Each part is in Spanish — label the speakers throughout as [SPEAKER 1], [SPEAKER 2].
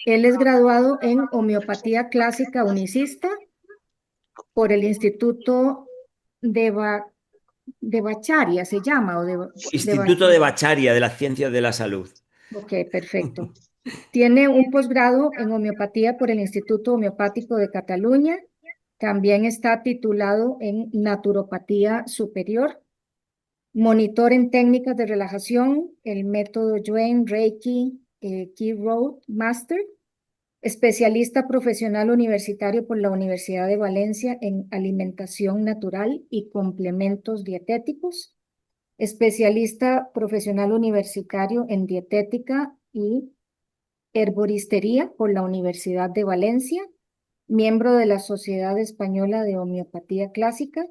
[SPEAKER 1] Él es graduado en homeopatía clásica unicista por el Instituto de, de Bacharia, se llama, o de
[SPEAKER 2] Instituto de Bacharia de las Ciencias de la Salud.
[SPEAKER 1] Ok, perfecto. Tiene un posgrado en homeopatía por el Instituto Homeopático de Cataluña. También está titulado en naturopatía superior, monitor en técnicas de relajación, el método Yuen, Reiki, Key Road Master, especialista profesional universitario por la Universidad de Valencia en alimentación natural y complementos dietéticos, especialista profesional universitario en dietética y herboristería por la Universidad de Valencia, miembro de la Sociedad Española de Homeopatía Clásica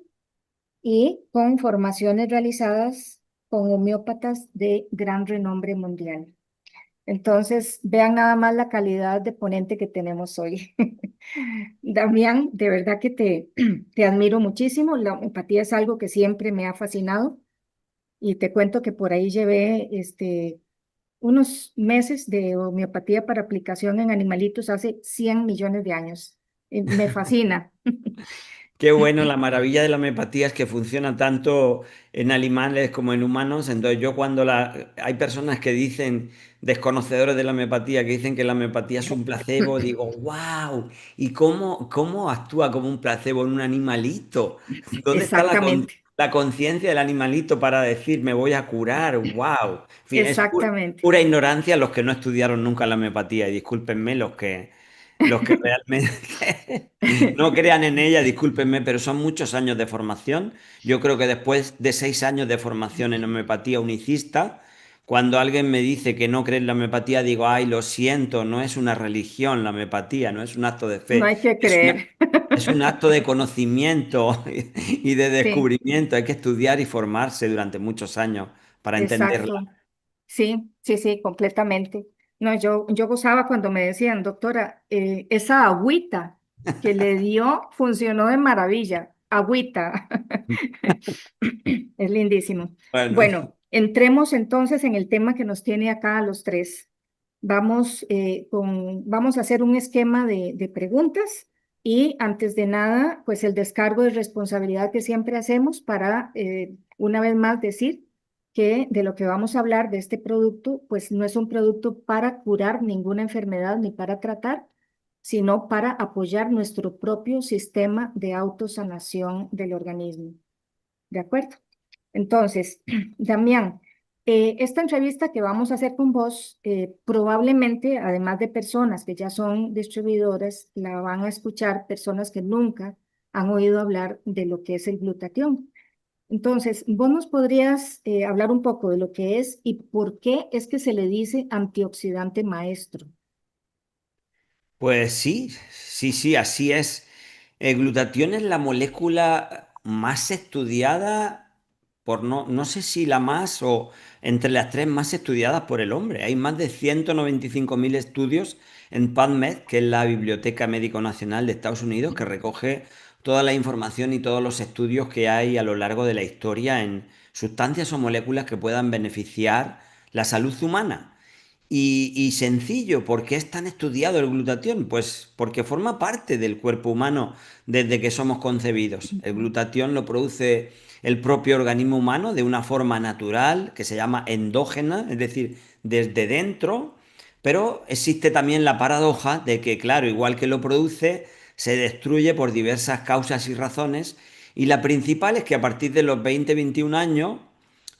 [SPEAKER 1] y con formaciones realizadas con homeópatas de gran renombre mundial. Entonces, vean nada más la calidad de ponente que tenemos hoy. Damián, de verdad que te admiro muchísimo. La homeopatía es algo que siempre me ha fascinado y te cuento que por ahí llevé unos meses de homeopatía para aplicación en animalitos hace 100 millones de años. Me fascina.
[SPEAKER 2] Qué bueno, la maravilla de la homeopatía es que funciona tanto en animales como en humanos. Entonces yo hay personas que dicen, desconocedores de la homeopatía, que dicen que la homeopatía es un placebo, digo, wow, ¿y cómo actúa como un placebo en un animalito? ¿Dónde está
[SPEAKER 1] Exactamente,
[SPEAKER 2] la conciencia del animalito para decir, me voy a curar? Wow. En fin, es
[SPEAKER 1] exactamente.
[SPEAKER 2] pura ignorancia los que no estudiaron nunca la homeopatía. Y discúlpenme los que realmente no crean en ella, discúlpenme, pero son muchos años de formación. Yo creo que después de 6 años de formación en homeopatía unicista, cuando alguien me dice que no cree en la homeopatía, digo, ay, lo siento, no es una religión la homeopatía, no es un acto de
[SPEAKER 1] No
[SPEAKER 2] fe,
[SPEAKER 1] hay que
[SPEAKER 2] es
[SPEAKER 1] creer.
[SPEAKER 2] es un acto de conocimiento y de
[SPEAKER 1] Sí,
[SPEAKER 2] descubrimiento. Hay que estudiar y formarse durante muchos años para entenderla.
[SPEAKER 1] exacto. Sí, sí, sí, completamente. No, yo gozaba cuando me decían, doctora, esa agüita que le dio funcionó de maravilla. Agüita. Es lindísimo.
[SPEAKER 2] Bueno.
[SPEAKER 1] Bueno, entremos entonces en el tema que nos tiene acá a los tres. Vamos a hacer un esquema de preguntas y antes de nada, pues el descargo de responsabilidad que siempre hacemos para, una vez más, decir que de lo que vamos a hablar de este producto, pues no es un producto para curar ninguna enfermedad ni para tratar, sino para apoyar nuestro propio sistema de autosanación del organismo. ¿De acuerdo? Entonces, Damián, esta entrevista que vamos a hacer con vos, probablemente, además de personas que ya son distribuidoras, la van a escuchar personas que nunca han oído hablar de lo que es el glutatión. Entonces, vos nos podrías hablar un poco de lo que es y por qué es que se le dice antioxidante maestro.
[SPEAKER 2] Pues sí, sí, sí, así es. El glutatión es la molécula más estudiada no sé si la más o entre las tres más estudiadas por el hombre. Hay más de 195.000 estudios en PubMed, que es la Biblioteca Médico Nacional de Estados Unidos, que recoge toda la información y todos los estudios que hay a lo largo de la historia en sustancias o moléculas que puedan beneficiar la salud humana. Y sencillo, ¿por qué es tan estudiado el glutatión? Pues porque forma parte del cuerpo humano desde que somos concebidos. El glutatión lo produce el propio organismo humano de una forma natural que se llama endógena, es decir, desde dentro, pero existe también la paradoja de que, claro, igual que lo produce, se destruye por diversas causas y razones, y la principal es que a partir de los 20-21 años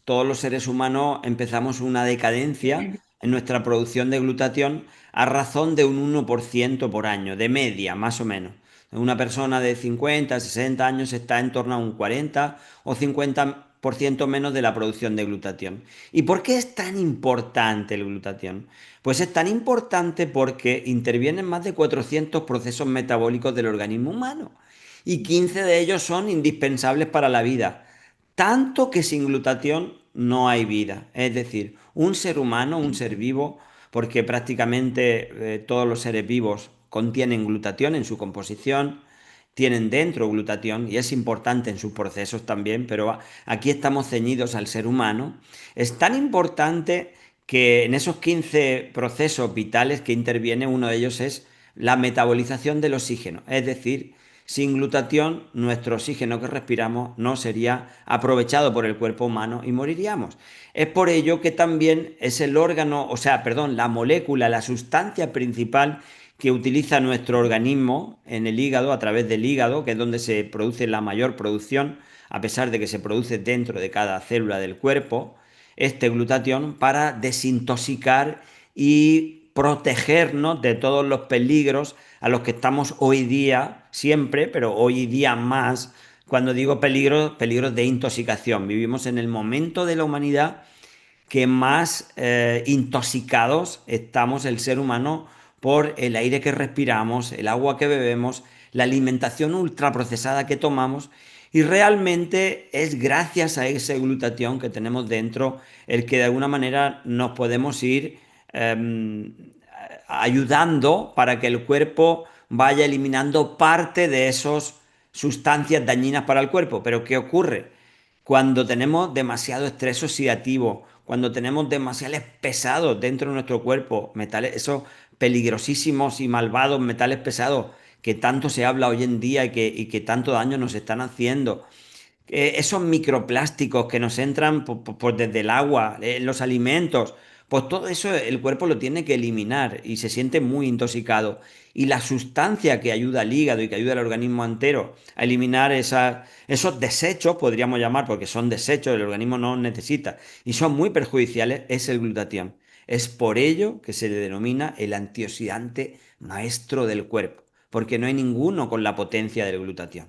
[SPEAKER 2] todos los seres humanos empezamos una decadencia en nuestra producción de glutatión a razón de un 1% por año, de media, más o menos. Una persona de 50, 60 años está en torno a un 40 o 50% menos de la producción de glutatión. ¿Y por qué es tan importante el glutatión? Pues es tan importante porque interviene en más de 400 procesos metabólicos del organismo humano y 15 de ellos son indispensables para la vida. Tanto que sin glutatión no hay vida. Es decir, un ser humano, un ser vivo, porque prácticamente todos los seres vivos contienen glutatión en su composición, tienen dentro glutatión y es importante en sus procesos también, pero aquí estamos ceñidos al ser humano. Es tan importante que en esos 15 procesos vitales que interviene, uno de ellos es la metabolización del oxígeno. Es decir, sin glutatión, nuestro oxígeno que respiramos no sería aprovechado por el cuerpo humano y moriríamos. Es por ello que también es el órgano, o sea, perdón, la molécula, la sustancia principal que utiliza nuestro organismo en el hígado, a través del hígado, que es donde se produce la mayor producción, a pesar de que se produce dentro de cada célula del cuerpo, este glutatión para desintoxicar y protegernos de todos los peligros a los que estamos hoy día, siempre, pero hoy día más. Cuando digo peligros, peligros de intoxicación. Vivimos en el momento de la humanidad que más intoxicados estamos el ser humano por el aire que respiramos, el agua que bebemos, la alimentación ultraprocesada que tomamos, y realmente es gracias a ese glutatión que tenemos dentro el que de alguna manera nos podemos ir eh, ayudando para que el cuerpo vaya eliminando parte de esas sustancias dañinas para el cuerpo. Pero ¿qué ocurre? Cuando tenemos demasiado estrés oxidativo, cuando tenemos demasiados pesados dentro de nuestro cuerpo, metales, esos peligrosísimos y malvados metales pesados que tanto se habla hoy en día y que tanto daño nos están haciendo, esos microplásticos que nos entran desde el agua, en los alimentos, pues todo eso el cuerpo lo tiene que eliminar y se siente muy intoxicado. Y la sustancia que ayuda al hígado y que ayuda al organismo entero a eliminar esos desechos, podríamos llamar, porque son desechos, el organismo no necesita, y son muy perjudiciales, es el glutatión. Es por ello que se le denomina el antioxidante maestro del cuerpo, porque no hay ninguno con la potencia del glutatión.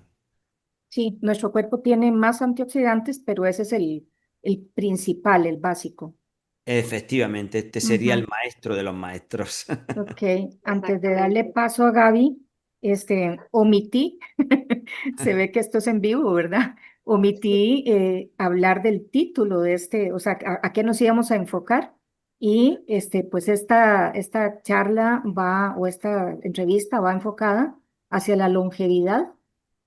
[SPEAKER 1] Sí, nuestro cuerpo tiene más antioxidantes, pero ese es el principal, el básico.
[SPEAKER 2] Efectivamente, este sería el
[SPEAKER 1] Ujú.
[SPEAKER 2] maestro de los maestros.
[SPEAKER 1] Ok, antes de darle paso a Gaby, omití, se ve que esto es en vivo, ¿verdad? Omití hablar del título de o sea, a qué nos íbamos a enfocar. Y pues esta charla va, o esta entrevista va enfocada hacia la longevidad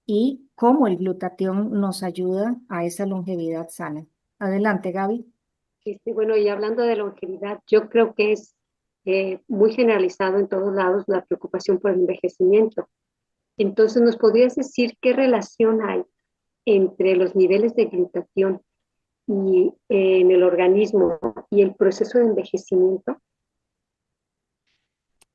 [SPEAKER 1] y cómo el glutatión nos ayuda a esa longevidad sana. Adelante, Gaby.
[SPEAKER 3] Bueno, y hablando de longevidad, yo creo que es muy generalizado en todos lados la preocupación por el envejecimiento. Entonces, ¿nos podrías decir qué relación hay entre los niveles de glutatión y, en el organismo y el proceso de envejecimiento?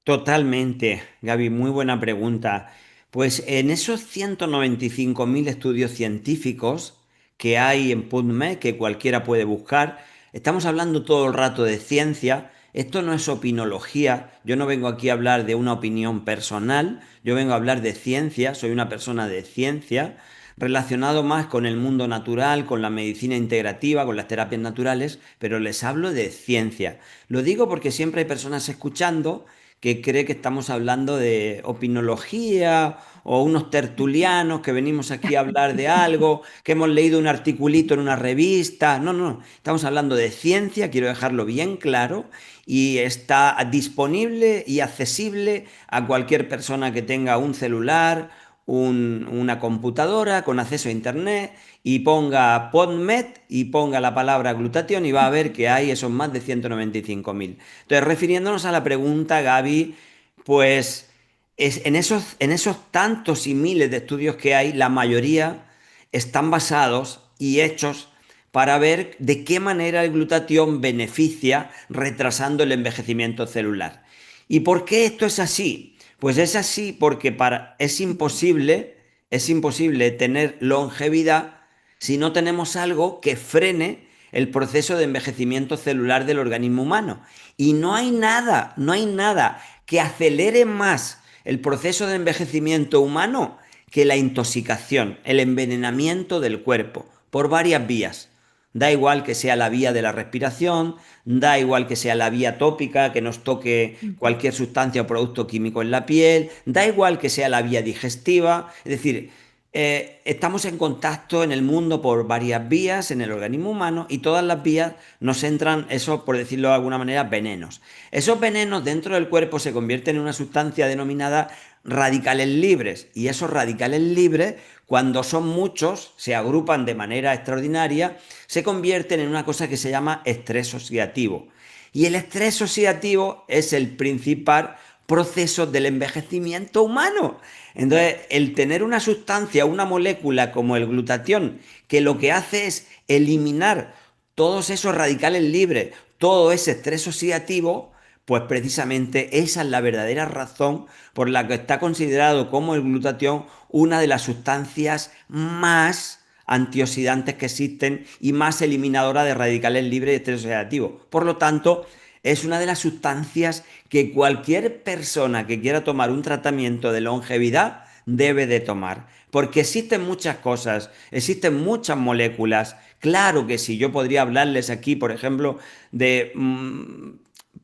[SPEAKER 2] Totalmente, Gaby, muy buena pregunta. Pues en esos 195.000 estudios científicos que hay en PubMed, que cualquiera puede buscar, estamos hablando todo el rato de ciencia. Esto no es opinología. Yo no vengo aquí a hablar de una opinión personal. Yo vengo a hablar de ciencia. Soy una persona de ciencia relacionado más con el mundo natural, con la medicina integrativa, con las terapias naturales, pero les hablo de ciencia. Lo digo porque siempre hay personas escuchando que cree que estamos hablando de opinología o unos tertulianos que venimos aquí a hablar de algo, que hemos leído un articulito en una revista. No, no, no. Estamos hablando de ciencia, quiero dejarlo bien claro, y está disponible y accesible a cualquier persona que tenga un celular, una computadora con acceso a internet y ponga PodMed y ponga la palabra glutatión y va a ver que hay esos más de 195.000. Entonces, refiriéndonos a la pregunta, Gaby, pues en esos tantos y miles de estudios que hay, la mayoría están basados y hechos para ver de qué manera el glutatión beneficia retrasando el envejecimiento celular. ¿Y por qué esto es así? Pues es así porque es imposible tener longevidad si no tenemos algo que frene el proceso de envejecimiento celular del organismo humano. Y no hay nada que acelere más el proceso de envejecimiento humano que la intoxicación, el envenenamiento del cuerpo, por varias vías. Da igual que sea la vía de la respiración, da igual que sea la vía tópica, que nos toque
[SPEAKER 1] Ujú.
[SPEAKER 2] cualquier sustancia o producto químico en la piel, da igual que sea la vía digestiva, es decir, estamos en contacto en el mundo por varias vías en el organismo humano y todas las vías nos entran esos, por decirlo de alguna manera, venenos. Esos venenos dentro del cuerpo se convierten en una sustancia denominada radicales libres y esos radicales libres, cuando son muchos, se agrupan de manera extraordinaria, se convierten en una cosa que se llama estrés oxidativo. Y el estrés oxidativo es el principal proceso del envejecimiento humano. Entonces, el tener una sustancia, una molécula como el glutatión, que lo que hace es eliminar todos esos radicales libres, todo ese estrés oxidativo, pues precisamente esa es la verdadera razón por la que está considerado como el glutatión una de las sustancias más antioxidantes que existen y más eliminadora de radicales libres y estrés oxidativo. Por lo tanto, es una de las sustancias que cualquier persona que quiera tomar un tratamiento de longevidad debe de tomar. Porque existen muchas cosas, existen muchas moléculas. Claro que sí, yo podría hablarles aquí, por ejemplo, de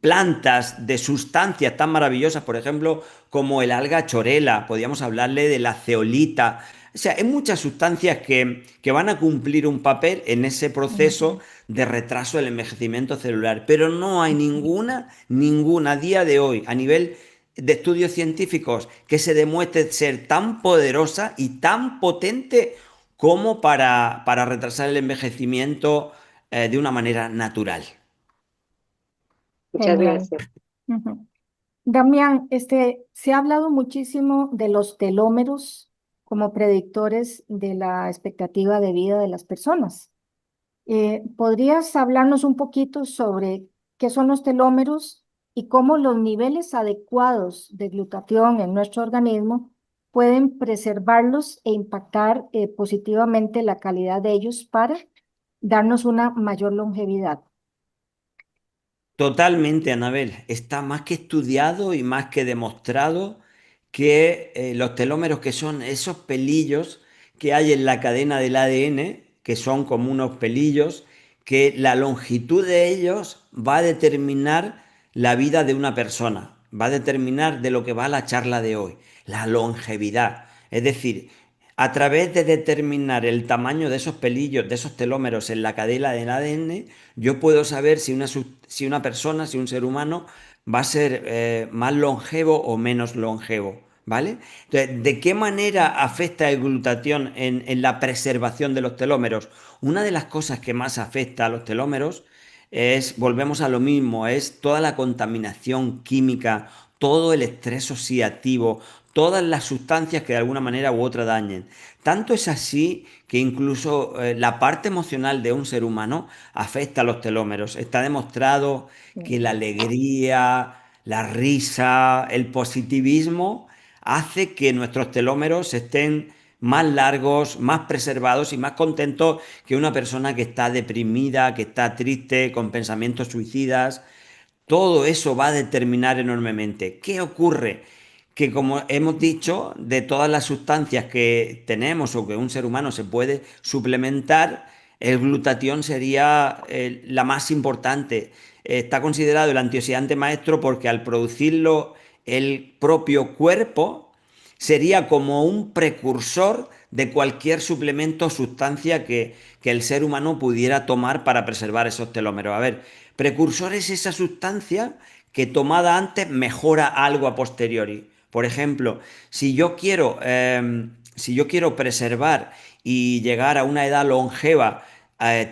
[SPEAKER 2] plantas, de sustancias tan maravillosas, por ejemplo, como el alga chorela, podríamos hablarle de la zeolita. O sea, hay muchas sustancias que van a cumplir un papel en ese proceso de retraso del envejecimiento celular, pero no hay ninguna a día de hoy, a nivel de estudios científicos, que se demuestre ser tan poderosa y tan potente como para retrasar el envejecimiento de una manera natural.
[SPEAKER 3] Muchas
[SPEAKER 1] Genial.
[SPEAKER 3] gracias.
[SPEAKER 1] Ujú. Damián, se ha hablado muchísimo de los telómeros como predictores de la expectativa de vida de las personas. ¿Podrías hablarnos un poquito sobre qué son los telómeros y cómo los niveles adecuados de glutatión en nuestro organismo pueden preservarlos e impactar positivamente la calidad de ellos para darnos una mayor longevidad?
[SPEAKER 2] Totalmente, Anabel. Está más que estudiado y más que demostrado que los telómeros, que son esos pelillos que hay en la cadena del ADN, que son como unos pelillos, que la longitud de ellos va a determinar la vida de una persona, va a determinar de lo que va la charla de hoy, la longevidad. Es decir, a través de determinar el tamaño de esos pelillos, de esos telómeros en la cadena del ADN, yo puedo saber si una persona, si un ser humano va a ser más longevo o menos longevo, ¿vale? Entonces, ¿de qué manera afecta el glutatión en la preservación de los telómeros? Una de las cosas que más afecta a los telómeros es, volvemos a lo mismo, es toda la contaminación química, todo el estrés oxidativo, todas las sustancias que de alguna manera u otra dañen. Tanto es así que incluso la parte emocional de un ser humano afecta a los telómeros. Está demostrado que la alegría, la risa, el positivismo hace que nuestros telómeros estén más largos, más preservados y más contentos que una persona que está deprimida, que está triste, con pensamientos suicidas. Todo eso va a determinar enormemente. ¿Qué ocurre? Que como hemos dicho, de todas las sustancias que tenemos o que un ser humano se puede suplementar, el glutatión sería la más importante. Está considerado el antioxidante maestro porque al producirlo el propio cuerpo sería como un precursor de cualquier suplemento o sustancia que el ser humano pudiera tomar para preservar esos telómeros. A ver, precursor es esa sustancia que tomada antes mejora algo a posteriori. Por ejemplo, si yo quiero preservar y llegar a una edad longeva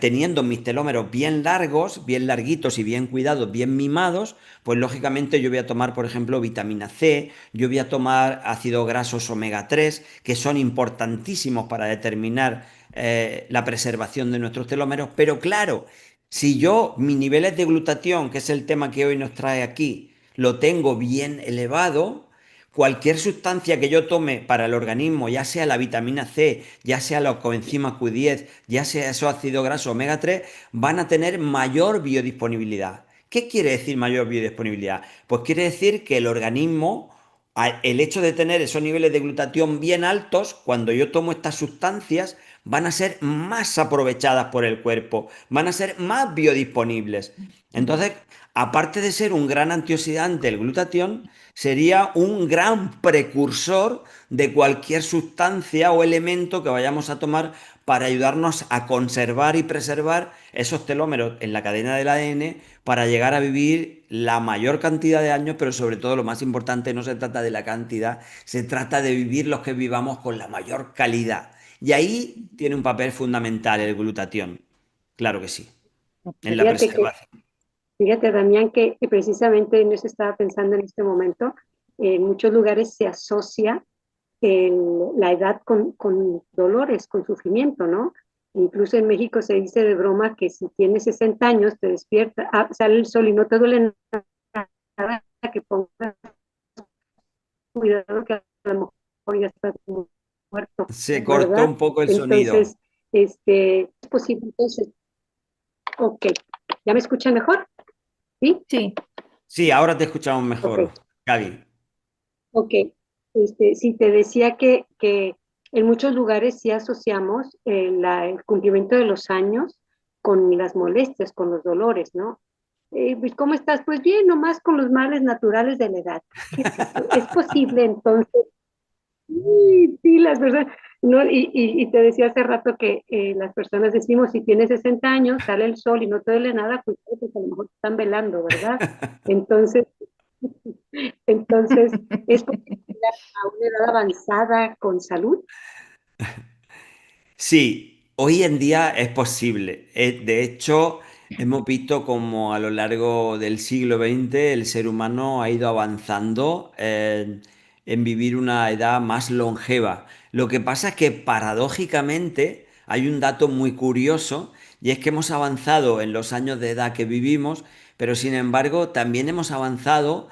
[SPEAKER 2] teniendo mis telómeros bien largos, bien larguitos y bien cuidados, bien mimados, pues lógicamente yo voy a tomar, por ejemplo, vitamina C, yo voy a tomar ácidos grasos omega 3, que son importantísimos para determinar la preservación de nuestros telómeros, pero claro, si yo mis niveles de glutatión, que es el tema que hoy nos trae aquí, lo tengo bien elevado, cualquier sustancia que yo tome para el organismo, ya sea la vitamina C, ya sea la coenzima Q10, ya sea esos ácidos grasos omega 3, van a tener mayor biodisponibilidad. ¿Qué quiere decir mayor biodisponibilidad? Pues quiere decir que el organismo, el hecho de tener esos niveles de glutatión bien altos, cuando yo tomo estas sustancias, van a ser más aprovechadas por el cuerpo, van a ser más biodisponibles. Entonces, aparte de ser un gran antioxidante, el glutatión sería un gran precursor de cualquier sustancia o elemento que vayamos a tomar para ayudarnos a conservar y preservar esos telómeros en la cadena del ADN para llegar a vivir la mayor cantidad de años, pero sobre todo lo más importante, no se trata de la cantidad, se trata de vivir los que vivamos con la mayor calidad. Y ahí tiene un papel fundamental el glutatión, claro que sí, en la
[SPEAKER 3] Fíjate que
[SPEAKER 2] preservación.
[SPEAKER 3] Fíjate, Damián, que precisamente en eso estaba pensando en este momento. En muchos lugares se asocia la edad con dolores, con sufrimiento, ¿no? Incluso en México se dice de broma que si tienes 60 años, te despierta, sale el sol y no te duele nada, que pongas cuidado que a lo mejor ya estás muerto,
[SPEAKER 2] Se cortó
[SPEAKER 3] ¿verdad?
[SPEAKER 2] un poco el sonido.
[SPEAKER 3] Entonces, es posible, entonces, ok, ¿ya me escuchan mejor? ¿Sí?
[SPEAKER 1] Sí,
[SPEAKER 2] Sí, ahora te escuchamos
[SPEAKER 3] Ok,
[SPEAKER 2] mejor, Gaby.
[SPEAKER 3] ok. Sí, te decía que en muchos lugares sí asociamos el cumplimiento de los años con las molestias, con los dolores, ¿no? Pues, ¿cómo estás? Pues bien, nomás con los males naturales de la edad. ¿Qué es eso? ¿Es posible entonces? Sí, sí, las personas, no, y te decía hace rato que las personas decimos, si tienes 60 años, sale el sol y no te duele nada, pues a lo mejor te están velando, ¿verdad? Entonces, entonces, ¿es posible llegar a una edad avanzada con salud?
[SPEAKER 2] Sí, hoy en día es posible. De hecho, hemos visto como a lo largo del siglo XX el ser humano ha ido avanzando en vivir una edad más longeva. Lo que pasa es que paradójicamente hay un dato muy curioso y es que hemos avanzado en los años de edad que vivimos, pero sin embargo también hemos avanzado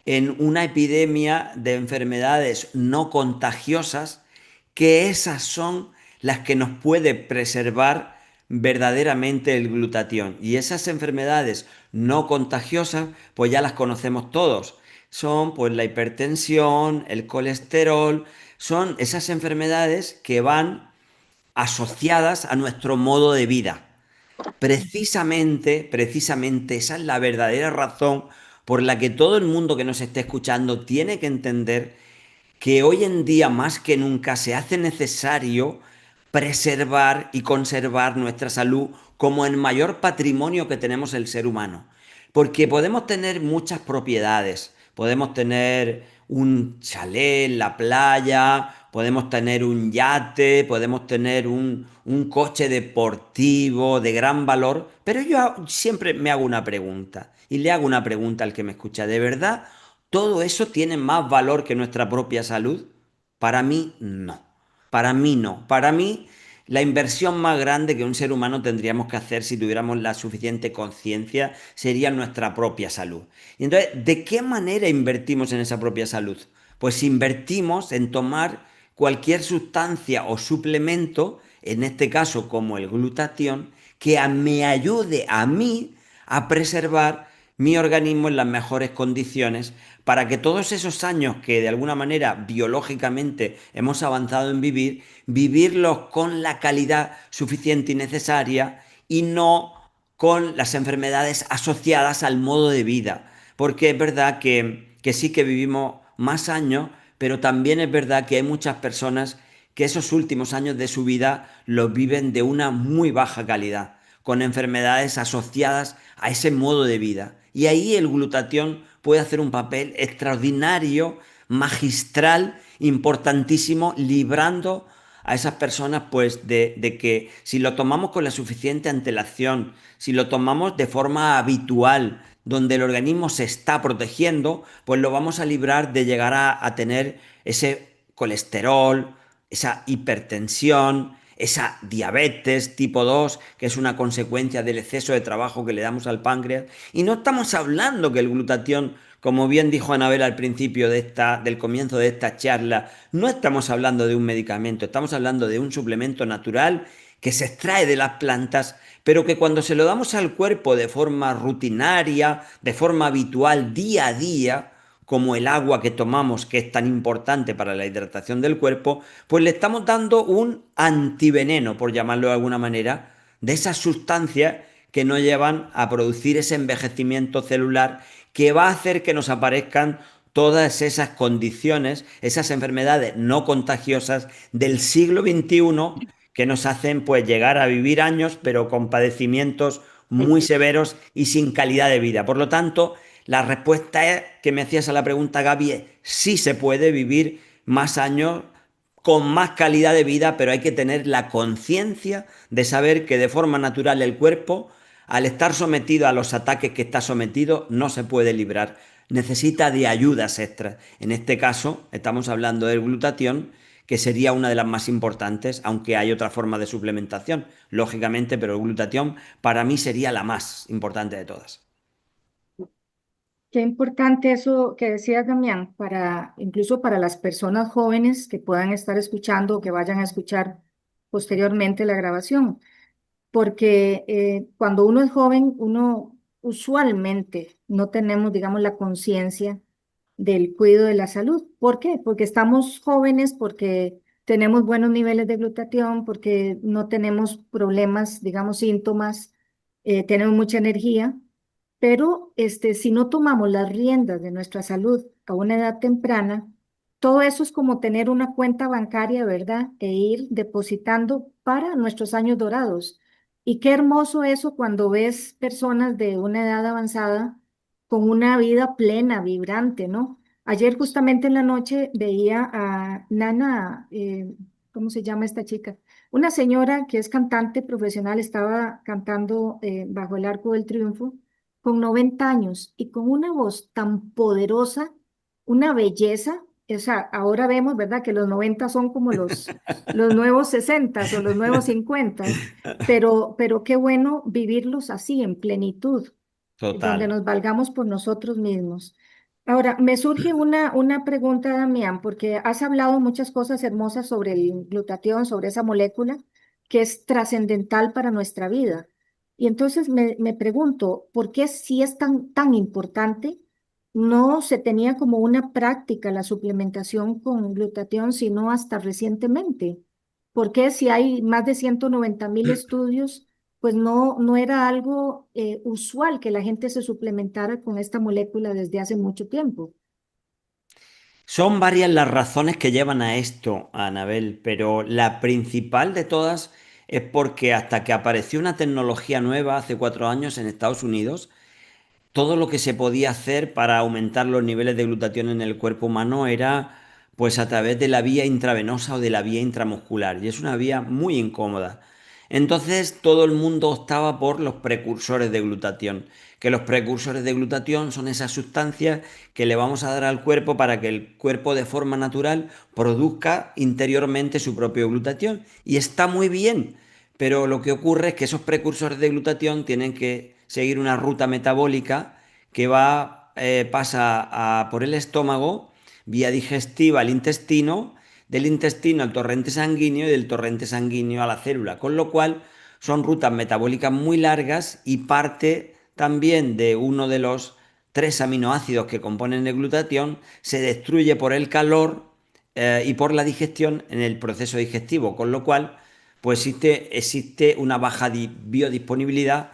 [SPEAKER 2] en una epidemia de enfermedades no contagiosas, que esas son las que nos puede preservar verdaderamente el glutatión. Y esas enfermedades no contagiosas, pues ya las conocemos todos. Son pues la hipertensión, el colesterol, son esas enfermedades que van asociadas a nuestro modo de vida. Precisamente esa es la verdadera razón por la que todo el mundo que nos esté escuchando tiene que entender que hoy en día más que nunca se hace necesario preservar y conservar nuestra salud como el mayor patrimonio que tenemos el ser humano. Porque podemos tener muchas propiedades, podemos tener un chalet en la playa, podemos tener un yate, podemos tener un coche deportivo de gran valor, pero yo siempre me hago una pregunta y le hago una pregunta al que me escucha. ¿De verdad todo eso tiene más valor que nuestra propia salud? Para mí no. Para mí no. Para mí la inversión más grande que un ser humano tendríamos que hacer si tuviéramos la suficiente conciencia sería nuestra propia salud. Y entonces, ¿de qué manera invertimos en esa propia salud? Pues invertimos en tomar cualquier sustancia o suplemento, en este caso como el glutatión, que me ayude a mí a preservar mi organismo en las mejores condiciones para que todos esos años que de alguna manera biológicamente hemos avanzado en vivir, vivirlos con la calidad suficiente y necesaria y no con las enfermedades asociadas al modo de vida. Porque es verdad que sí que vivimos más años, pero también es verdad que hay muchas personas que esos últimos años de su vida los viven de una muy baja calidad, con enfermedades asociadas a ese modo de vida. Y ahí el glutatión puede hacer un papel extraordinario, magistral, importantísimo, librando a esas personas pues de que si lo tomamos con la suficiente antelación, si lo tomamos de forma habitual, donde el organismo se está protegiendo, pues lo vamos a librar de llegar a tener ese colesterol, esa hipertensión, esa diabetes tipo 2, que es una consecuencia del exceso de trabajo que le damos al páncreas. Y no estamos hablando que el glutatión, como bien dijo Anabel al principio del comienzo de esta charla, no estamos hablando de un medicamento, estamos hablando de un suplemento natural que se extrae de las plantas, pero que cuando se lo damos al cuerpo de forma rutinaria, de forma habitual, día a día, como el agua que tomamos, que es tan importante para la hidratación del cuerpo, pues le estamos dando un antiveneno, por llamarlo de alguna manera, de esas sustancias que nos llevan a producir ese envejecimiento celular que va a hacer que nos aparezcan todas esas condiciones, esas enfermedades no contagiosas del siglo XXI que nos hacen pues llegar a vivir años pero con padecimientos muy severos y sin calidad de vida. Por lo tanto, la respuesta es, que me hacías a la pregunta, Gaby, es sí se puede vivir más años con más calidad de vida, pero hay que tener la conciencia de saber que de forma natural el cuerpo al estar sometido a los ataques que está sometido, no se puede librar. Necesita de ayudas extras. En este caso, estamos hablando del glutatión, que sería una de las más importantes, aunque hay otra forma de suplementación, lógicamente, pero el glutatión para mí sería la más importante de todas.
[SPEAKER 1] Qué importante eso que decías, Damián, incluso para las personas jóvenes que puedan estar escuchando o que vayan a escuchar posteriormente la grabación, porque cuando uno es joven, uno usualmente no tenemos, digamos, la conciencia del cuidado de la salud. ¿Por qué? Porque estamos jóvenes, porque tenemos buenos niveles de glutatión, porque no tenemos problemas, digamos, síntomas, tenemos mucha energía, pero si no tomamos las riendas de nuestra salud a una edad temprana, todo eso es como tener una cuenta bancaria, ¿verdad? E ir depositando para nuestros años dorados. Y qué hermoso eso cuando ves personas de una edad avanzada con una vida plena, vibrante, ¿no? Ayer justamente en la noche veía a Nana, ¿cómo se llama esta chica? Una señora que es cantante profesional, estaba cantando bajo el Arco del Triunfo con 90 años y con una voz tan poderosa, una belleza. O sea, ahora vemos, ¿verdad?, que los 90 son como los nuevos 60 o los nuevos 50, pero qué bueno vivirlos así, en plenitud, donde
[SPEAKER 2] Total.
[SPEAKER 1] nos valgamos por nosotros mismos. Ahora, me surge una pregunta, Damián, porque has hablado muchas cosas hermosas sobre el glutatión, sobre esa molécula que es trascendental para nuestra vida. Y entonces me pregunto, ¿por qué si es tan importante? No se tenía como una práctica la suplementación con glutatión, sino hasta recientemente. ¿Por qué si hay más de 190.000 estudios, pues no era algo usual que la gente se suplementara con esta molécula desde hace mucho tiempo?
[SPEAKER 2] Son varias las razones que llevan a esto, Anabel, pero la principal de todas es porque hasta que apareció una tecnología nueva hace 4 años en Estados Unidos, todo lo que se podía hacer para aumentar los niveles de glutatión en el cuerpo humano era pues a través de la vía intravenosa o de la vía intramuscular, y es una vía muy incómoda. Entonces todo el mundo optaba por los precursores de glutatión, que los precursores de glutatión son esas sustancias que le vamos a dar al cuerpo para que el cuerpo de forma natural produzca interiormente su propio glutatión. Y está muy bien, pero lo que ocurre es que esos precursores de glutatión tienen que seguir una ruta metabólica que pasa por el estómago, vía digestiva al intestino, del intestino al torrente sanguíneo y del torrente sanguíneo a la célula, con lo cual son rutas metabólicas muy largas y parte también de uno de los 3 aminoácidos que componen el glutatión se destruye por el calor y por la digestión en el proceso digestivo, con lo cual pues existe una baja biodisponibilidad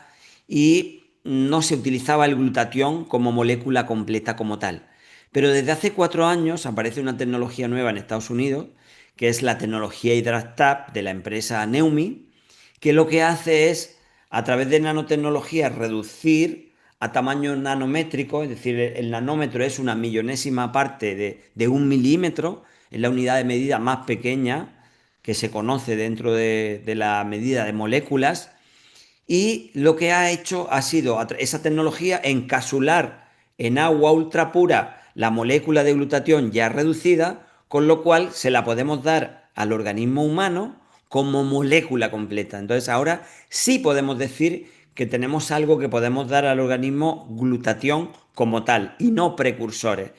[SPEAKER 2] y no se utilizaba el glutatión como molécula completa como tal. Pero desde hace 4 años aparece una tecnología nueva en Estados Unidos, que es la tecnología HydraTab de la empresa Neumi, que lo que hace es, a través de nanotecnología, reducir a tamaño nanométrico, es decir, el nanómetro es una millonésima parte de 1 milímetro, es la unidad de medida más pequeña que se conoce dentro de la medida de moléculas, y lo que ha hecho ha sido esa tecnología encapsular en agua ultra pura la molécula de glutatión ya reducida, con lo cual se la podemos dar al organismo humano como molécula completa. Entonces ahora sí podemos decir que tenemos algo que podemos dar al organismo glutatión como tal y no precursores.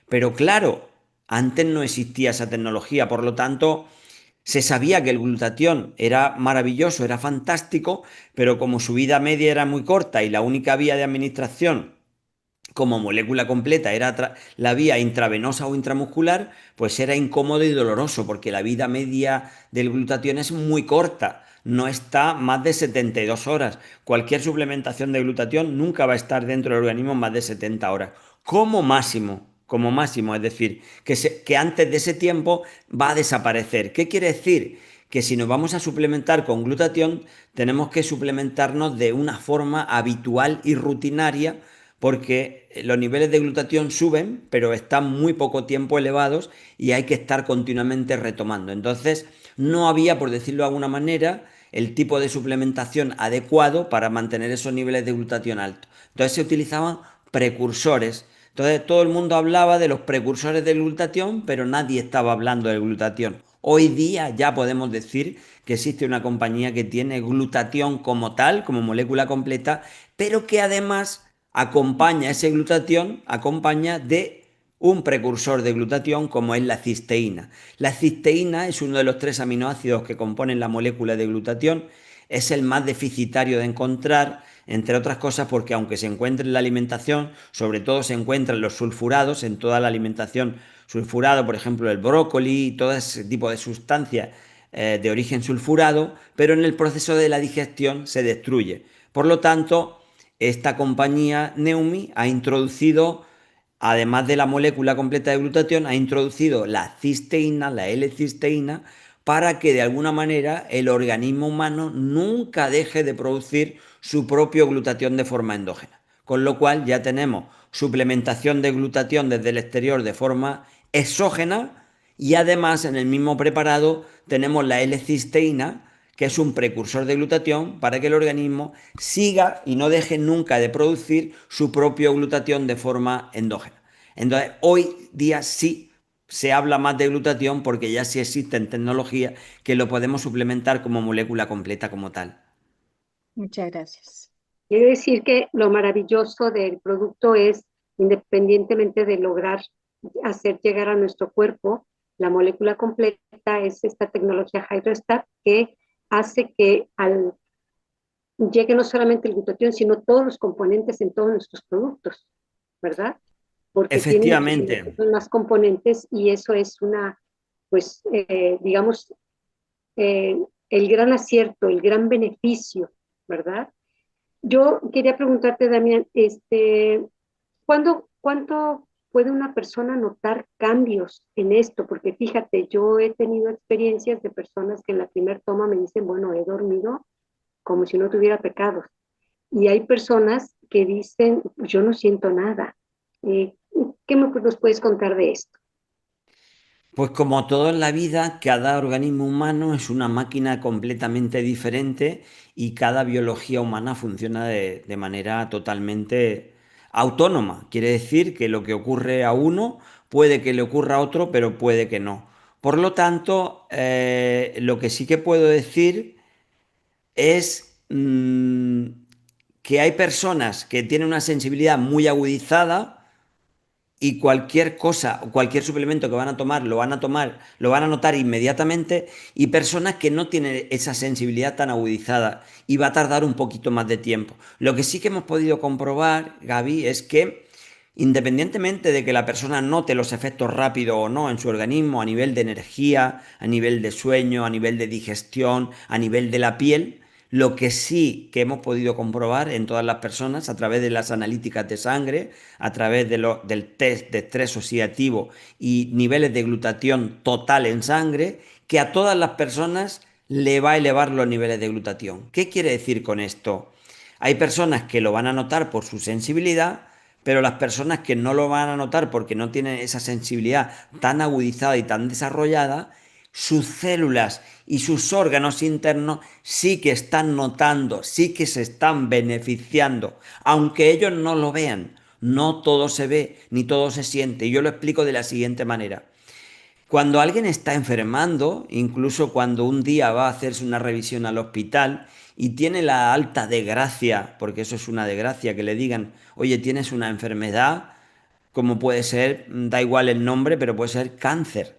[SPEAKER 2] Pero claro, antes no existía esa tecnología, por lo tanto se sabía que el glutatión era maravilloso, era fantástico, pero como su vida media era muy corta y la única vía de administración como molécula completa era la vía intravenosa o intramuscular, pues era incómodo y doloroso porque la vida media del glutatión es muy corta, no está más de 72 horas. Cualquier suplementación de glutatión nunca va a estar dentro del organismo más de 70 horas, como máximo, es decir, que antes de ese tiempo va a desaparecer. ¿Qué quiere decir? Que si nos vamos a suplementar con glutatión, tenemos que suplementarnos de una forma habitual y rutinaria, porque los niveles de glutatión suben, pero están muy poco tiempo elevados y hay que estar continuamente retomando. Entonces, no había, por decirlo de alguna manera, el tipo de suplementación adecuado para mantener esos niveles de glutatión altos. Entonces se utilizaban precursores. Entonces todo el mundo hablaba de los precursores del glutatión, pero nadie estaba hablando del glutatión. Hoy día ya podemos decir que existe una compañía que tiene glutatión como tal, como molécula completa, pero que además acompaña ese glutatión, acompaña de un precursor de glutatión como es la cisteína. La cisteína es uno de los 3 aminoácidos que componen la molécula de glutatión, es el más deficitario de encontrar, entre otras cosas porque aunque se encuentre en la alimentación, sobre todo se encuentran los sulfurados en toda la alimentación, sulfurado, por ejemplo, el brócoli, todo ese tipo de sustancias de origen sulfurado, pero en el proceso de la digestión se destruye. Por lo tanto, esta compañía Neumi ha introducido, además de la molécula completa de glutatión, ha introducido la cisteína, la L-cisteína, para que de alguna manera el organismo humano nunca deje de producir su propio glutatión de forma endógena. Con lo cual ya tenemos suplementación de glutatión desde el exterior de forma exógena y además en el mismo preparado tenemos la L-cisteína, que es un precursor de glutatión para que el organismo siga y no deje nunca de producir su propio glutatión de forma endógena. Entonces, hoy día sí se habla más de glutatión porque ya sí existen tecnologías que lo podemos suplementar como molécula completa como tal.
[SPEAKER 1] Muchas gracias.
[SPEAKER 3] Quiere decir que lo maravilloso del producto es, independientemente de lograr hacer llegar a nuestro cuerpo la molécula completa, es esta tecnología HydroStat que hace que llegue no solamente el glutatión, sino todos los componentes en todos nuestros productos, ¿verdad? Porque tiene
[SPEAKER 2] Efectivamente.
[SPEAKER 3] muchos más componentes y eso es pues, digamos, eh, el gran acierto, el gran beneficio, ¿verdad? Yo quería preguntarte, Damián, ¿cuánto puede una persona notar cambios en esto? Porque fíjate, yo he tenido experiencias de personas que en la primera toma me dicen, bueno, he dormido como si no tuviera pecados. Y hay personas que dicen, yo no siento nada. ¿Qué nos puedes contar de esto?
[SPEAKER 2] Pues como todo en la vida, cada organismo humano es una máquina completamente diferente y cada biología humana funciona de manera totalmente autónoma. Quiere decir que lo que ocurre a uno puede que le ocurra a otro, pero puede que no. Por lo tanto, lo que sí que puedo decir es que hay personas que tienen una sensibilidad muy agudizada y cualquier cosa o cualquier suplemento que van a tomar, lo van a notar inmediatamente, y personas que no tienen esa sensibilidad tan agudizada y va a tardar un poquito más de tiempo. Lo que sí que hemos podido comprobar, Gaby, es que independientemente de que la persona note los efectos rápidos o no en su organismo, a nivel de energía, a nivel de sueño, a nivel de digestión, a nivel de la piel, lo que sí que hemos podido comprobar en todas las personas a través de las analíticas de sangre, a través del test de estrés oxidativo y niveles de glutatión total en sangre, que a todas las personas le va a elevar los niveles de glutatión. ¿Qué quiere decir con esto? Hay personas que lo van a notar por su sensibilidad, pero las personas que no lo van a notar porque no tienen esa sensibilidad tan agudizada y tan desarrollada, sus células y sus órganos internos sí que están notando, sí que se están beneficiando, aunque ellos no lo vean. No todo se ve, ni todo se siente. Y yo lo explico de la siguiente manera. Cuando alguien está enfermando, incluso cuando un día va a hacerse una revisión al hospital y tiene la alta desgracia, porque eso es una desgracia, que le digan, oye, tienes una enfermedad, como puede ser, da igual el nombre, pero puede ser cáncer.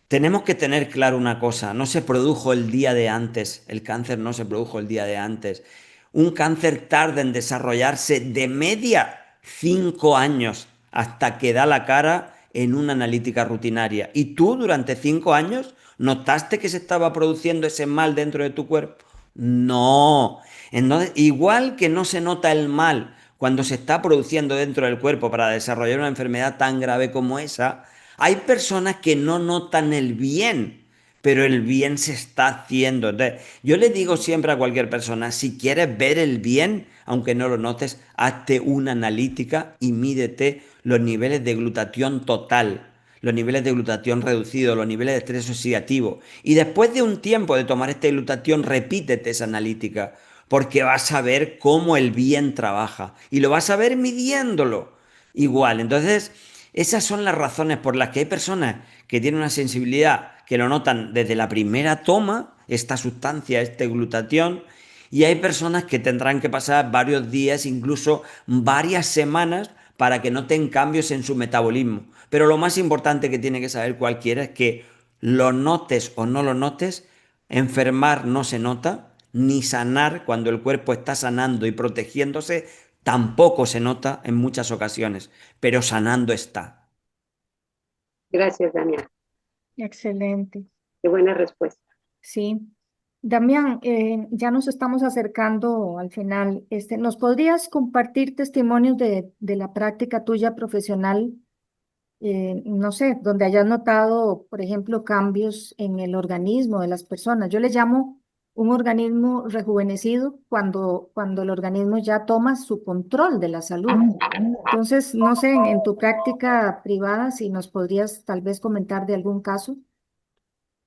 [SPEAKER 2] Tenemos que tener claro una cosa, no se produjo el día de antes, el cáncer no se produjo el día de antes. Un cáncer tarda en desarrollarse de media 5 años hasta que da la cara en una analítica rutinaria. ¿Y tú durante 5 años notaste que se estaba produciendo ese mal dentro de tu cuerpo? No. Entonces, igual que no se nota el mal cuando se está produciendo dentro del cuerpo para desarrollar una enfermedad tan grave como esa, hay personas que no notan el bien, pero el bien se está haciendo. Entonces, yo le digo siempre a cualquier persona, si quieres ver el bien, aunque no lo notes, hazte una analítica y mídete los niveles de glutatión total. los niveles de glutatión reducidos, los niveles de estrés oxidativo. Y después de un tiempo de tomar esta glutatión, repítete esa analítica, porque vas a ver cómo el bien trabaja y lo vas a ver midiéndolo igual. Entonces, esas son las razones por las que hay personas que tienen una sensibilidad que lo notan desde la primera toma, esta sustancia, este glutatión, y hay personas que tendrán que pasar varios días, incluso varias semanas, para que noten cambios en su metabolismo. Pero lo más importante que tiene que saber cualquiera es que lo notes o no lo notes, enfermar no se nota, ni sanar cuando el cuerpo está sanando y protegiéndose, tampoco se nota en muchas ocasiones, pero sanando está.
[SPEAKER 3] Gracias, Damián.
[SPEAKER 1] Excelente.
[SPEAKER 3] Qué buena respuesta.
[SPEAKER 1] Sí. Damián, ya nos estamos acercando al final. ¿Nos podrías compartir testimonios de la práctica tuya profesional? No sé, donde hayas notado, por ejemplo, cambios en el organismo de las personas. Yo le llamo un organismo rejuvenecido cuando el organismo ya toma su control de la salud. Entonces, no sé, en tu práctica privada, si nos podrías tal vez comentar de algún caso.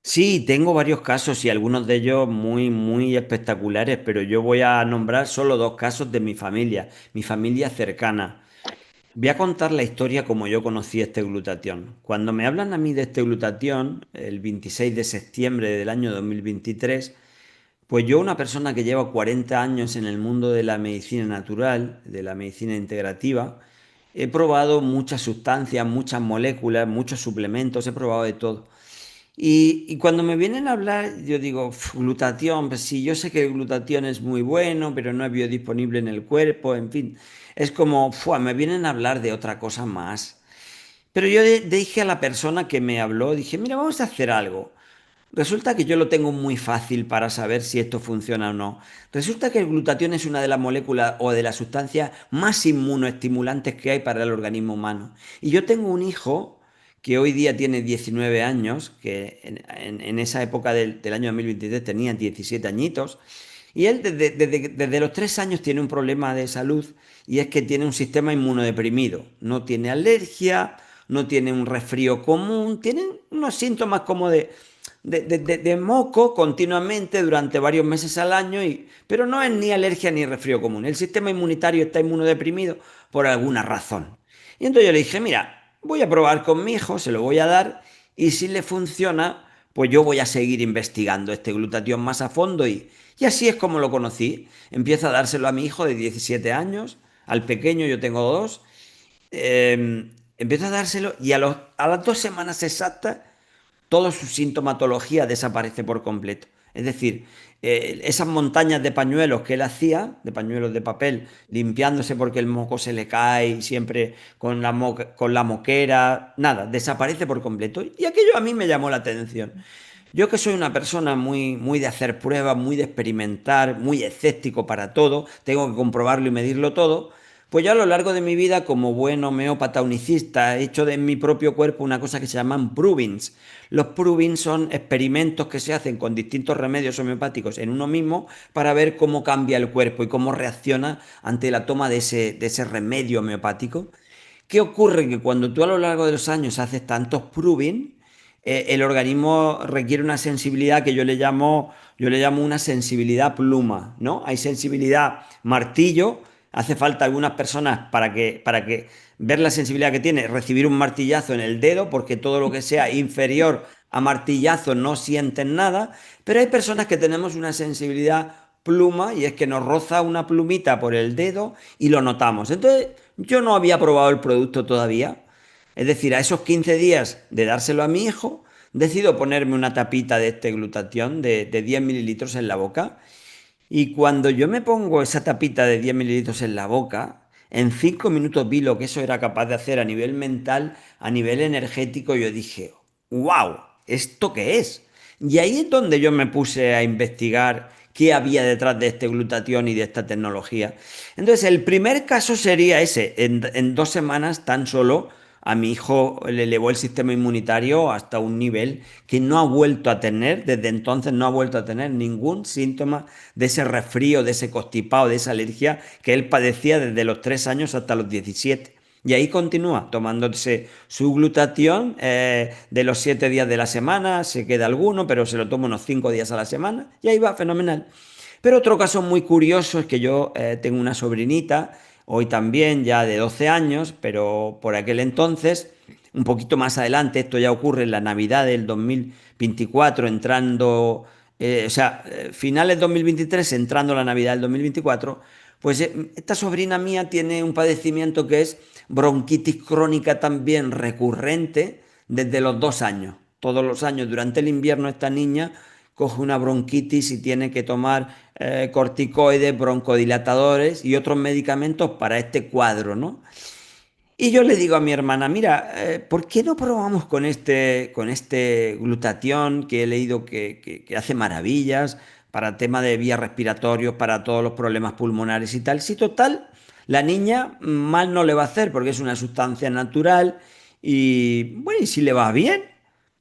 [SPEAKER 2] Sí, tengo varios casos y algunos de ellos muy espectaculares, pero yo voy a nombrar solo dos casos de mi familia cercana. Voy a contar la historia como yo conocí este glutatión. Cuando me hablan a mí de este glutatión, el 26 de septiembre del año 2023, pues yo, una persona que lleva 40 años en el mundo de la medicina natural, de la medicina integrativa, he probado muchas sustancias, muchas moléculas, muchos suplementos, he probado de todo. Y cuando me vienen a hablar, yo digo, glutatión, pues sí, yo sé que el glutatión es muy bueno, pero no es biodisponible en el cuerpo, en fin. Es como, me vienen a hablar de otra cosa más. Pero yo dije a la persona que me habló, dije, mira, vamos a hacer algo. Resulta que yo lo tengo muy fácil para saber si esto funciona o no. Resulta que el glutatión es una de las moléculas o de las sustancias más inmunoestimulantes que hay para el organismo humano. Y yo tengo un hijo que hoy día tiene 19 años, que en esa época del año 2023 tenía 17 añitos, y él desde los 3 años tiene un problema de salud y es que tiene un sistema inmunodeprimido. No tiene alergia, no tiene un resfrío común, tiene unos síntomas como de moco continuamente durante varios meses al año, pero no es ni alergia ni resfrío común. El sistema inmunitario está inmunodeprimido por alguna razón. Y entonces yo le dije, mira, voy a probar con mi hijo, se lo voy a dar y si le funciona, pues yo voy a seguir investigando este glutatión más a fondo y así es como lo conocí. Empiezo a dárselo a mi hijo de 17 años, al pequeño yo tengo dos, empiezo a dárselo y a las 2 semanas exactas toda su sintomatología desaparece por completo. Es decir, esas montañas de pañuelos que él hacía, de pañuelos de papel, limpiándose porque el moco se le cae y siempre con la moquera, nada, desaparece por completo. Y aquello a mí me llamó la atención. Yo que soy una persona muy de hacer pruebas, muy de experimentar, muy escéptico para todo, tengo que comprobarlo y medirlo todo, pues yo a lo largo de mi vida, como buen homeópata unicista, he hecho de mi propio cuerpo una cosa que se llaman provings. Los provings son experimentos que se hacen con distintos remedios homeopáticos en uno mismo para ver cómo cambia el cuerpo y cómo reacciona ante la toma de ese remedio homeopático. ¿Qué ocurre? Que cuando tú a lo largo de los años haces tantos proving, el organismo requiere una sensibilidad que yo le llamo una sensibilidad pluma, ¿no? Hay sensibilidad martillo, hace falta algunas personas para que ver la sensibilidad que tiene, recibir un martillazo en el dedo, porque todo lo que sea inferior a martillazo no sienten nada, pero hay personas que tenemos una sensibilidad pluma y es que nos roza una plumita por el dedo y lo notamos. Entonces, yo no había probado el producto todavía. Es decir, a esos 15 días de dárselo a mi hijo, decido ponerme una tapita de este glutatión de 10 mililitros en la boca. Y cuando yo me pongo esa tapita de 10 mililitros en la boca, en 5 minutos vi lo que eso era capaz de hacer a nivel mental, a nivel energético. Yo dije, wow, ¿esto qué es? Y ahí es donde yo me puse a investigar qué había detrás de este glutatión y de esta tecnología. Entonces, el primer caso sería ese. En 2 semanas tan solo a mi hijo le elevó el sistema inmunitario hasta un nivel que no ha vuelto a tener, desde entonces no ha vuelto a tener ningún síntoma de ese resfrío, de ese constipado, de esa alergia que él padecía desde los 3 años hasta los 17. Y ahí continúa tomándose su glutatión de los 7 días de la semana, se queda alguno, pero se lo toma unos 5 días a la semana y ahí va, fenomenal. Pero otro caso muy curioso es que yo tengo una sobrinita, hoy también ya de 12 años, pero por aquel entonces, un poquito más adelante, esto ya ocurre en la Navidad del 2024, entrando, o sea, finales 2023, entrando la Navidad del 2024, pues esta sobrina mía tiene un padecimiento que es bronquitis crónica también recurrente desde los 2 años. Todos los años durante el invierno esta niña coge una bronquitis y tiene que tomar corticoides, broncodilatadores y otros medicamentos para este cuadro, ¿no? Y yo le digo a mi hermana, mira, ¿por qué no probamos con este glutatión que he leído que hace maravillas para tema de vías respiratorios, para todos los problemas pulmonares y tal? Si total, la niña mal no le va a hacer porque es una sustancia natural y bueno, y si le va bien,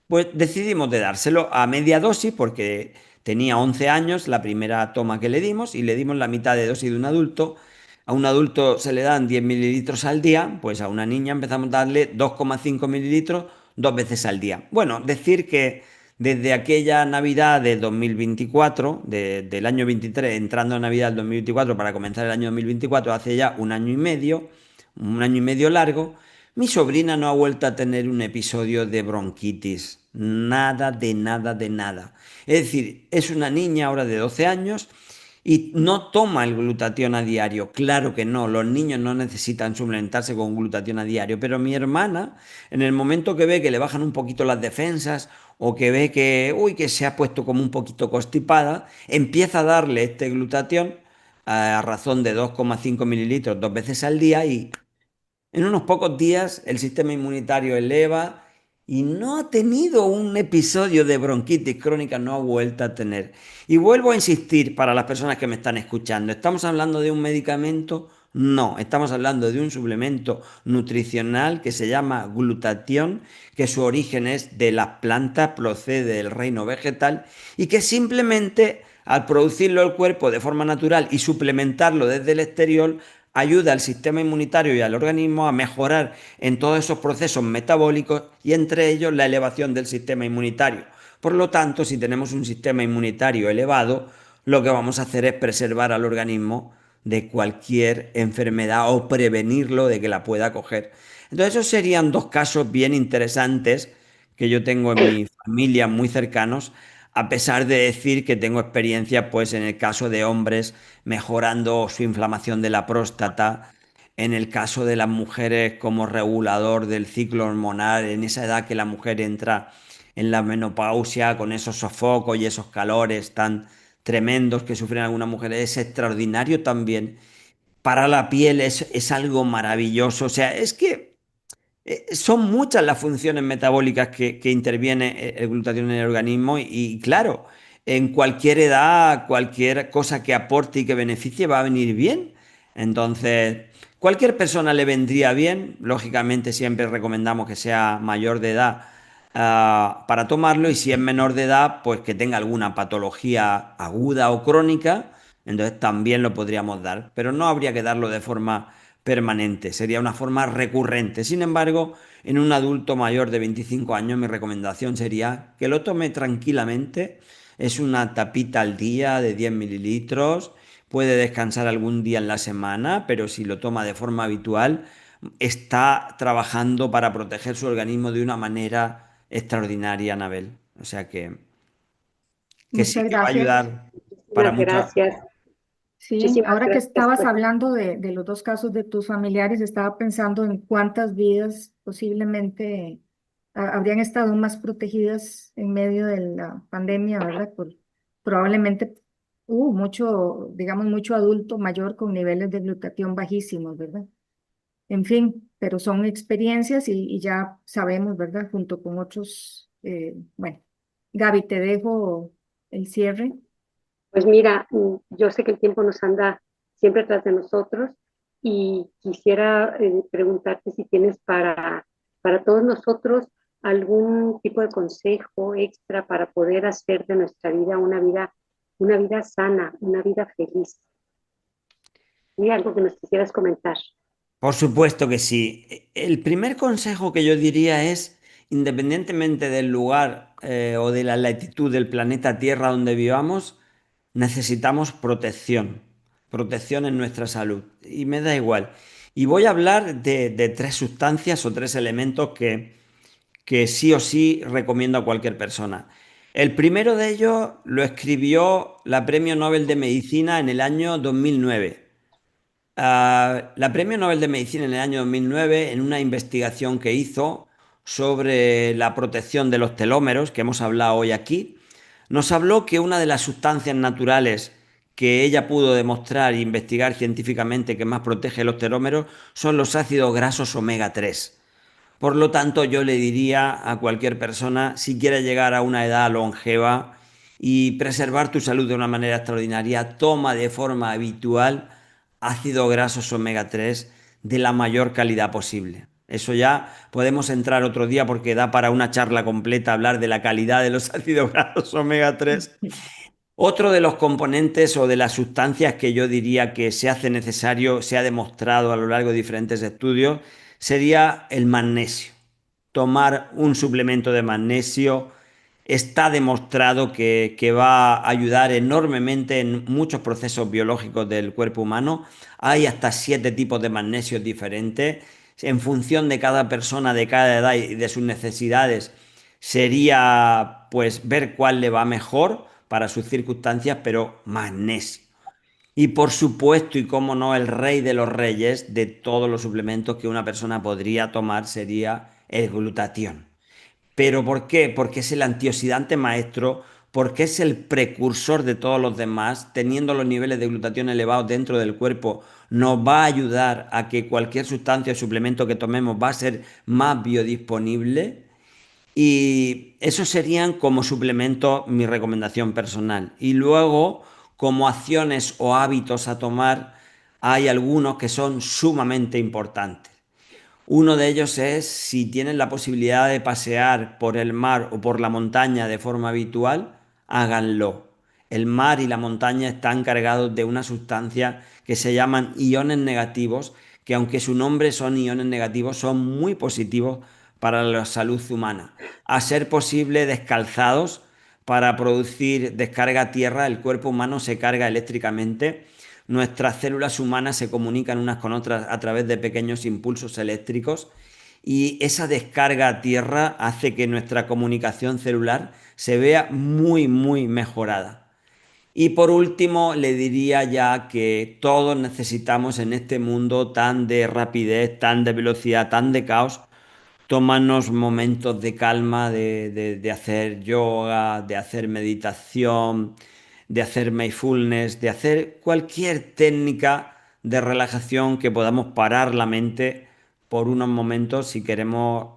[SPEAKER 2] pues decidimos de dárselo a media dosis porque tenía 11 años la primera toma que le dimos y le dimos la mitad de dosis de un adulto. A un adulto se le dan 10 mililitros al día, pues a una niña empezamos a darle 2,5 mililitros 2 veces al día. Bueno, decir que desde aquella Navidad del 2024, del año 23, entrando en Navidad del 2024 para comenzar el año 2024, hace ya un año y medio largo, mi sobrina no ha vuelto a tener un episodio de bronquitis. Nada de nada de nada. Es decir, es una niña ahora de 12 años y no toma el glutatión a diario. Claro que no, los niños no necesitan suplementarse con glutatión a diario, pero mi hermana, en el momento que ve que le bajan un poquito las defensas o que ve que, uy, que se ha puesto como un poquito constipada, empieza a darle este glutatión a razón de 2,5 mililitros 2 veces al día y en unos pocos días el sistema inmunitario eleva y no ha tenido un episodio de bronquitis crónica, no ha vuelto a tener. Y vuelvo a insistir para las personas que me están escuchando, ¿estamos hablando de un medicamento? No, estamos hablando de un suplemento nutricional que se llama glutatión, que su origen es de las plantas, procede del reino vegetal y que simplemente al producirlo el cuerpo de forma natural y suplementarlo desde el exterior, ayuda al sistema inmunitario y al organismo a mejorar en todos esos procesos metabólicos y entre ellos la elevación del sistema inmunitario. Por lo tanto, si tenemos un sistema inmunitario elevado, lo que vamos a hacer es preservar al organismo de cualquier enfermedad o prevenirlo de que la pueda coger. Entonces, esos serían dos casos bien interesantes que yo tengo en mi familia muy cercanos, a pesar de decir que tengo experiencia pues en el caso de hombres mejorando su inflamación de la próstata, en el caso de las mujeres como regulador del ciclo hormonal, en esa edad que la mujer entra en la menopausia con esos sofocos y esos calores tan tremendos que sufren algunas mujeres, es extraordinario también. Para la piel es algo maravilloso, o sea, es que son muchas las funciones metabólicas que interviene el glutatión en el organismo y claro, en cualquier edad, cualquier cosa que aporte y que beneficie va a venir bien. Entonces, cualquier persona le vendría bien. Lógicamente siempre recomendamos que sea mayor de edad para tomarlo y si es menor de edad, pues que tenga alguna patología aguda o crónica, entonces también lo podríamos dar, pero no habría que darlo de forma permanente, sería una forma recurrente. Sin embargo, en un adulto mayor de 25 años, mi recomendación sería que lo tome tranquilamente. Es una tapita al día de 10 mililitros. Puede descansar algún día en la semana, pero si lo toma de forma habitual, está trabajando para proteger su organismo de una manera extraordinaria, Anabel. O sea que sí
[SPEAKER 1] Muchas
[SPEAKER 2] que va a
[SPEAKER 1] gracias.
[SPEAKER 2] ayudar para
[SPEAKER 3] Muchísimas
[SPEAKER 2] muchas.
[SPEAKER 3] gracias.
[SPEAKER 1] Sí,
[SPEAKER 3] Muchísimas
[SPEAKER 1] ahora que
[SPEAKER 3] gracias.
[SPEAKER 1] estabas
[SPEAKER 3] Pues
[SPEAKER 1] hablando de los dos casos de tus familiares, estaba pensando en cuántas vidas posiblemente habrían estado más protegidas en medio de la pandemia, ¿verdad? Probablemente hubo mucho, digamos, mucho adulto mayor con niveles de glutatión bajísimos, ¿verdad? En fin, pero son experiencias y ya sabemos, ¿verdad? Junto con otros, bueno, Gaby, te dejo el cierre.
[SPEAKER 3] Pues mira, yo sé que el tiempo nos anda siempre tras de nosotros y quisiera preguntarte si tienes para todos nosotros algún tipo de consejo extra para poder hacer de nuestra vida una vida sana, una vida feliz. ¿Y algo que nos quisieras comentar?
[SPEAKER 2] Por supuesto que sí. El primer consejo que yo diría es, independientemente del lugar o de la latitud del planeta Tierra donde vivamos, necesitamos protección, protección en nuestra salud. Y me da igual. Y voy a hablar de tres sustancias o tres elementos que sí o sí recomiendo a cualquier persona. El primero de ellos lo escribió la Premio Nobel de Medicina en el año 2009. La Premio Nobel de Medicina en el año 2009, en una investigación que hizo sobre la protección de los telómeros, que hemos hablado hoy aquí, nos habló que una de las sustancias naturales que ella pudo demostrar e investigar científicamente que más protege los telómeros son los ácidos grasos omega 3. Por lo tanto, yo le diría a cualquier persona, si quiere llegar a una edad longeva y preservar tu salud de una manera extraordinaria, toma de forma habitual ácidos grasos omega 3 de la mayor calidad posible. Eso ya podemos entrar otro día porque da para una charla completa hablar de la calidad de los ácidos grasos omega 3. Otro de los componentes o de las sustancias que yo diría que se hace necesario, se ha demostrado a lo largo de diferentes estudios, sería el magnesio. Tomar un suplemento de magnesio está demostrado que va a ayudar enormemente en muchos procesos biológicos del cuerpo humano. Hay hasta 7 tipos de magnesio diferentes. En función de cada persona, de cada edad y de sus necesidades, sería pues ver cuál le va mejor para sus circunstancias, pero magnesio. Y por supuesto, y cómo no, el rey de los reyes de todos los suplementos que una persona podría tomar sería el glutatión. ¿Pero por qué? Porque es el antioxidante maestro, porque es el precursor de todos los demás, teniendo los niveles de glutatión elevados dentro del cuerpo, nos va a ayudar a que cualquier sustancia o suplemento que tomemos va a ser más biodisponible. Y eso serían como suplemento mi recomendación personal. Y luego, como acciones o hábitos a tomar, hay algunos que son sumamente importantes. Uno de ellos es si tienen la posibilidad de pasear por el mar o por la montaña de forma habitual, háganlo. El mar y la montaña están cargados de una sustancia que se llaman iones negativos, que aunque su nombre son iones negativos, son muy positivos para la salud humana. A ser posible, descalzados para producir descarga a tierra, el cuerpo humano se carga eléctricamente. Nuestras células humanas se comunican unas con otras a través de pequeños impulsos eléctricos y esa descarga a tierra hace que nuestra comunicación celular se vea muy, muy mejorada. Y por último, le diría ya que todos necesitamos en este mundo tan de rapidez, tan de velocidad, tan de caos, tomarnos momentos de calma, de hacer yoga, de hacer meditación, de hacer mindfulness, de hacer cualquier técnica de relajación que podamos parar la mente por unos momentos si queremos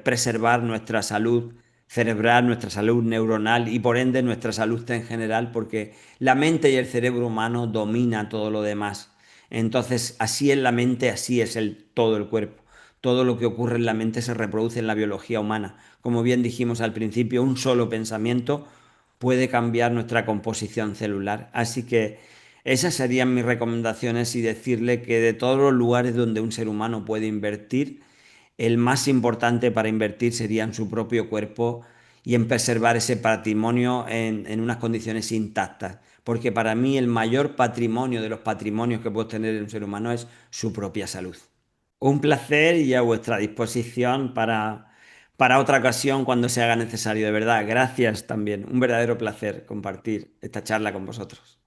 [SPEAKER 2] preservar nuestra salud cerebral, nuestra salud neuronal y por ende nuestra salud en general, porque la mente y el cerebro humano domina todo lo demás. Entonces, así es la mente, así es todo el cuerpo. Todo lo que ocurre en la mente se reproduce en la biología humana. Como bien dijimos al principio, un solo pensamiento puede cambiar nuestra composición celular. Así que esas serían mis recomendaciones y decirle que de todos los lugares donde un ser humano puede invertir, el más importante para invertir sería en su propio cuerpo y en preservar ese patrimonio en unas condiciones intactas. Porque para mí el mayor patrimonio de los patrimonios que puede tener un ser humano es su propia salud. Un placer y a vuestra disposición para otra ocasión cuando se haga necesario, de verdad. Gracias también. Un verdadero placer compartir esta charla con vosotros.